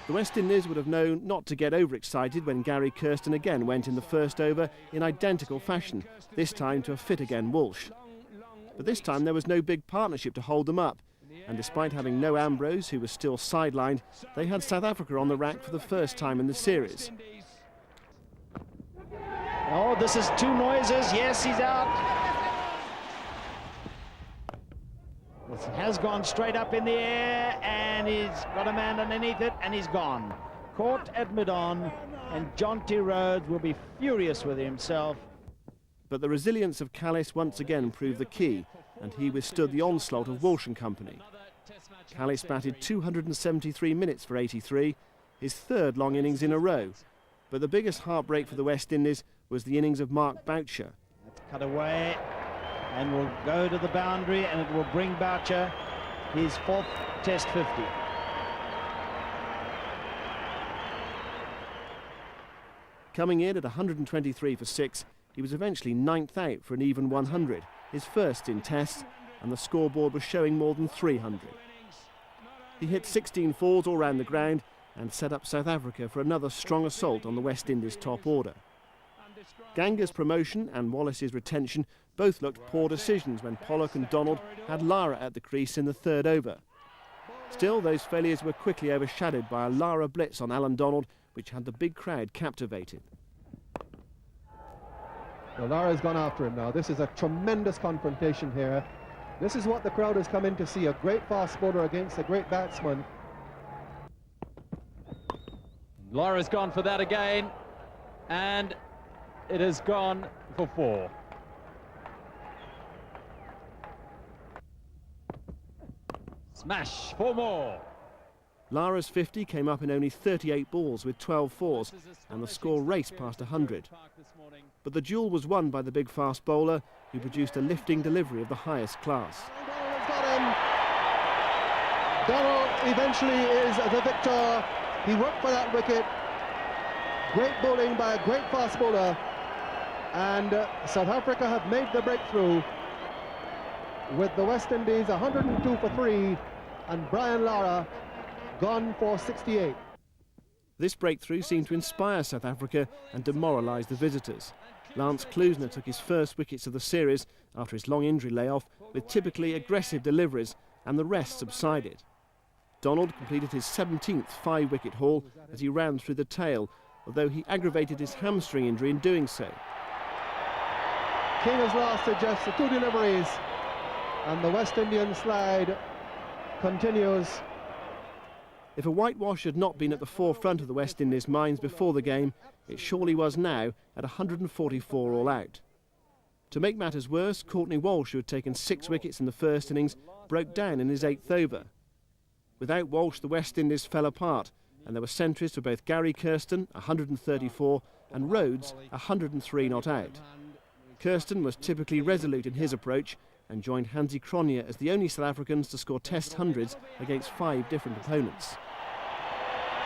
The West Indies would have known not to get overexcited when Gary Kirsten again went in the first over in identical fashion, this time to a fit-again Walsh. But this time there was no big partnership to hold them up, and despite having no Ambrose, who was still sidelined, they had South Africa on the rack for the first time in the series. Oh, this is two noises. Yes, he's out. This has gone straight up in the air, and he's got a man underneath it, and he's gone. Caught at mid-on, and Jonty Rhodes will be furious with himself. But the resilience of Kallis once again proved the key, and he withstood the onslaught of Walsh and company. Kallis batted 273 minutes for 83, his third long innings in a row. But the biggest heartbreak for the West Indies was the innings of Mark Boucher. That's cut away, and will go to the boundary, and it will bring Boucher his fourth Test 50. Coming in at 123 for 6, he was eventually ninth out for an even 100, his first in Tests, and the scoreboard was showing more than 300. He hit 16 fours all round the ground and set up South Africa for another strong assault on the West Indies top order. Ganga's promotion and Wallace's retention both looked poor decisions when Pollock and Donald had Lara at the crease in the third over. Still, those failures were quickly overshadowed by a Lara blitz on Alan Donald, which had the big crowd captivated. Well, Lara's gone after him now. This is a tremendous confrontation here. This is what the crowd has come in to see, a great fast bowler against a great batsman. Lara's gone for that again, and it has gone for 4. Smash, 4 more. Lara's 50 came up in only 38 balls with 12 fours, and the score raced past 100. But the duel was won by the big fast bowler, who produced a lifting delivery of the highest class. Donald eventually is the victor. He worked for that wicket. Great bowling by a great fast bowler. And South Africa have made the breakthrough with the West Indies 102 for 3 and Brian Lara gone for 68. This breakthrough seemed to inspire South Africa and demoralise the visitors. Lance Klusener took his first wickets of the series after his long injury layoff with typically aggressive deliveries, and the rest subsided. Donald completed his 17th 5-wicket haul as he ran through the tail, although he aggravated his hamstring injury in doing so. King has lost just 2 deliveries, and the West Indian slide continues. If a whitewash had not been at the forefront of the West Indies' minds before the game, it surely was now at 144 all out. To make matters worse, Courtney Walsh, who had taken 6 wickets in the first innings, broke down in his 8th over. Without Walsh, the West Indies fell apart, and there were centuries for both Gary Kirsten, 134, and Rhodes, 103 not out. Kirsten was typically resolute in his approach and joined Hansie Cronje as the only South Africans to score Test hundreds against 5 different opponents.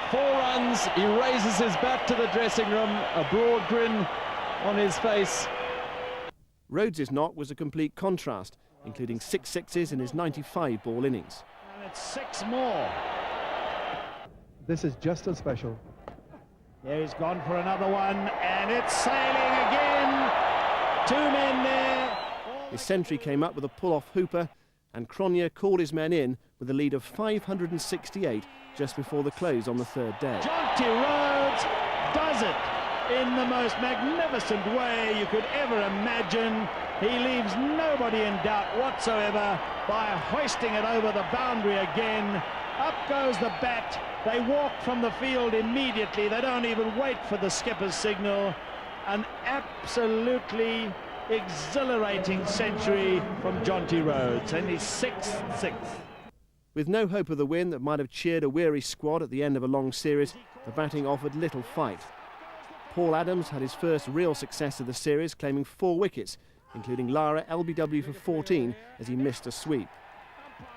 4 runs, he raises his bat to the dressing room, a broad grin on his face. Rhodes's knock was a complete contrast, including 6 sixes in his 95-ball innings. And it's 6 more. This is just as special. There he's gone for another one, and it's sailing again. 2 men there. His century came up with a pull-off hooper, and Cronje called his men in with a lead of 568 just before the close on the 3rd day. Jonty Rhodes does it in the most magnificent way you could ever imagine. He leaves nobody in doubt whatsoever by hoisting it over the boundary again. Up goes the bat. They walk from the field immediately. They don't even wait for the skipper's signal. An absolutely exhilarating century from Jonty Rhodes, and his 6th. With no hope of the win that might have cheered a weary squad at the end of a long series, the batting offered little fight. Paul Adams had his first real success of the series, claiming 4 wickets, including Lara LBW for 14 as he missed a sweep.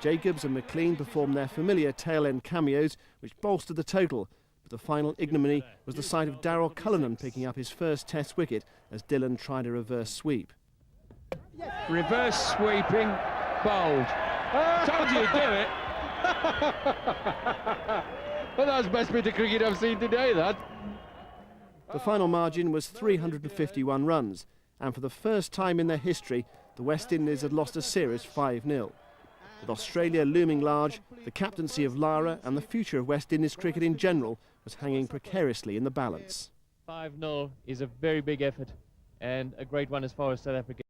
Jacobs and McLean performed their familiar tail-end cameos, which bolstered the total, but the final ignominy was the sight of Darryl Cullinan picking up his first Test wicket as Dillon tried a reverse sweep. Reverse sweeping, bowled. Told you to do it. Well, that was the best bit of cricket I've seen today, that. The final margin was 351 runs, and for the first time in their history, the West Indies had lost a series 5-0. With Australia looming large, the captaincy of Lara and the future of West Indies cricket in general was hanging precariously in the balance. 5-0 is a very big effort and a great one as far as South Africa